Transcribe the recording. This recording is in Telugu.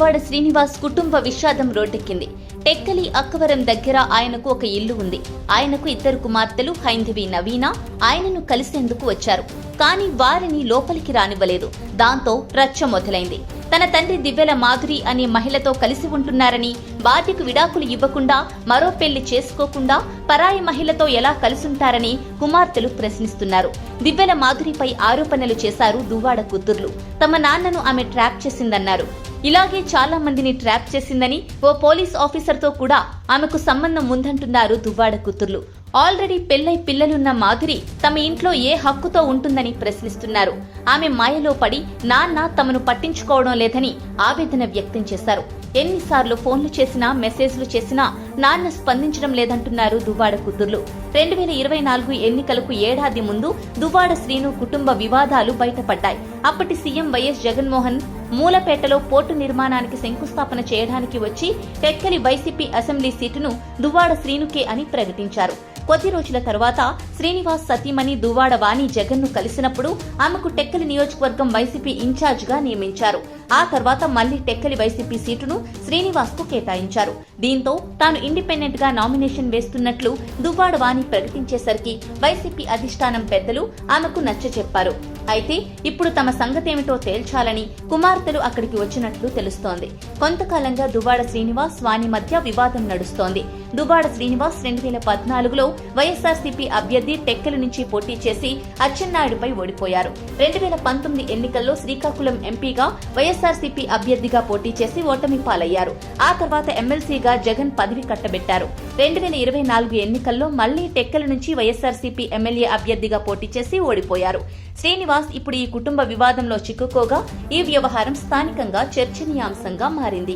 దువ్వాడ శ్రీనివాస్ కుటుంబ విషాదం రోడ్డెక్కింది. టెక్కలి అక్కవరం దగ్గర ఆయనకు ఒక ఇల్లు ఉంది. ఆయనకు 2 కుమార్తెలు హైందవి, నవీన ఆయనను కలిసేందుకు వచ్చారు. కానీ వారిని లోపలికి రానివ్వలేదు. దాంతో రచ్చ మొదలైంది. తన తండ్రి దివ్యల మాధురి అనే మహిళతో కలిసి ఉంటున్నారని, భార్యకు విడాకులు ఇవ్వకుండా, మరో పెళ్లి చేసుకోకుండా పరాయి మహిళతో ఎలా కలిసుంటారని కుమార్తెలు ప్రశ్నిస్తున్నారు. దివ్యల మాధురిపై ఆరోపణలు చేశారు దువ్వాడ కూతుర్లు. తమ నాన్నను ఆమె ట్రాప్ చేసిందన్నారు. ఇలాగే చాలా మందిని ట్రాప్ చేసిందని, ఓ పోలీస్ ఆఫీసర్తో కూడా ఆమెకు సంబంధం ఉందంటున్నారు దువ్వాడ కూతుర్లు. ఆల్రెడీ పెళ్లై పిల్లలున్న మాధురి తమ ఇంట్లో ఏ హక్కుతో ఉంటుందని ప్రశ్నిస్తున్నారు. ఆమె మాయలో పడి నాన్న తమను పట్టించుకోవడం లేదని ఆవేదన వ్యక్తం చేశారు. ఎన్నిసార్లు ఫోన్లు చేసినా, మెసేజ్లు చేసినా నాన్న స్పందించడం లేదంటున్నారు దువ్వాడ కూతుర్లు. 2024 ఎన్నికలకు ఏడాది ముందు దువ్వాడ శ్రీను కుటుంబ వివాదాలు బయటపడ్డాయి. అప్పటి సీఎం వైఎస్ జగన్మోహన్ మూలపేటలో పోర్టు నిర్మాణానికి శంకుస్థాపన చేయడానికి వచ్చి టెక్కలి వైసీపీ అసెంబ్లీ సీటును దువ్వాడ శ్రీనుకే అని ప్రకటించారు. కొద్ది రోజుల తర్వాత శ్రీనివాస్ సతీమణి దువ్వాడ వాణి జగన్ ను కలిసినప్పుడు ఆమెకు టెక్కలి నియోజకవర్గం వైసీపీ ఇన్ఛార్జ్ గా నియమించారు. ఆ తర్వాత మళ్లీ టెక్కలి వైసీపీ సీటును శ్రీనివాస్ కు కేటాయించారు. దీంతో తాను ఇండిపెండెంట్ గా నామినేషన్ వేస్తున్నట్లు దువ్వాడ వాణి ప్రకటించేసరికి వైసీపీ అధిష్టానం పెద్దలు ఆమెకు నచ్చచెప్పారు. అయితే ఇప్పుడు తమ సంగతేమిటో తేల్చాలని కుమార్తెలు అక్కడికి వచ్చినట్లు తెలుస్తోంది. కొంతకాలంగా దువ్వాడ శ్రీనివాస్ వాణి మధ్య వివాదం నడుస్తోంది. దువ్వాడ శ్రీనివాస్ 2014లో వైఎస్ఆర్సీపీ అభ్యర్థి టెక్కలి నుంచి పోటీ చేసి అచ్చెన్నాయుడుపై ఓడిపోయారు. 2019 ఎన్నికల్లో శ్రీకాకుళం ఎంపీగా వైఎస్ఆర్సీపీ అభ్యర్థిగా పోటీ చేసి ఓటమి పాలయ్యారు. ఆ తర్వాత ఎమ్మెల్సీగా జగన్ పదవి కట్టబెట్టారు. 2024 ఎన్నికల్లో మళ్లీ టెక్కలి నుంచి వైఎస్ఆర్సీపీ ఎమ్మెల్యే అభ్యర్థిగా పోటీ చేసి ఓడిపోయారు. శ్రీనివాస్ ఇప్పుడు ఈ కుటుంబ వివాదంలో చిక్కుకోగా ఈ వ్యవహారం స్థానికంగా చర్చనీయాంశంగా మారింది.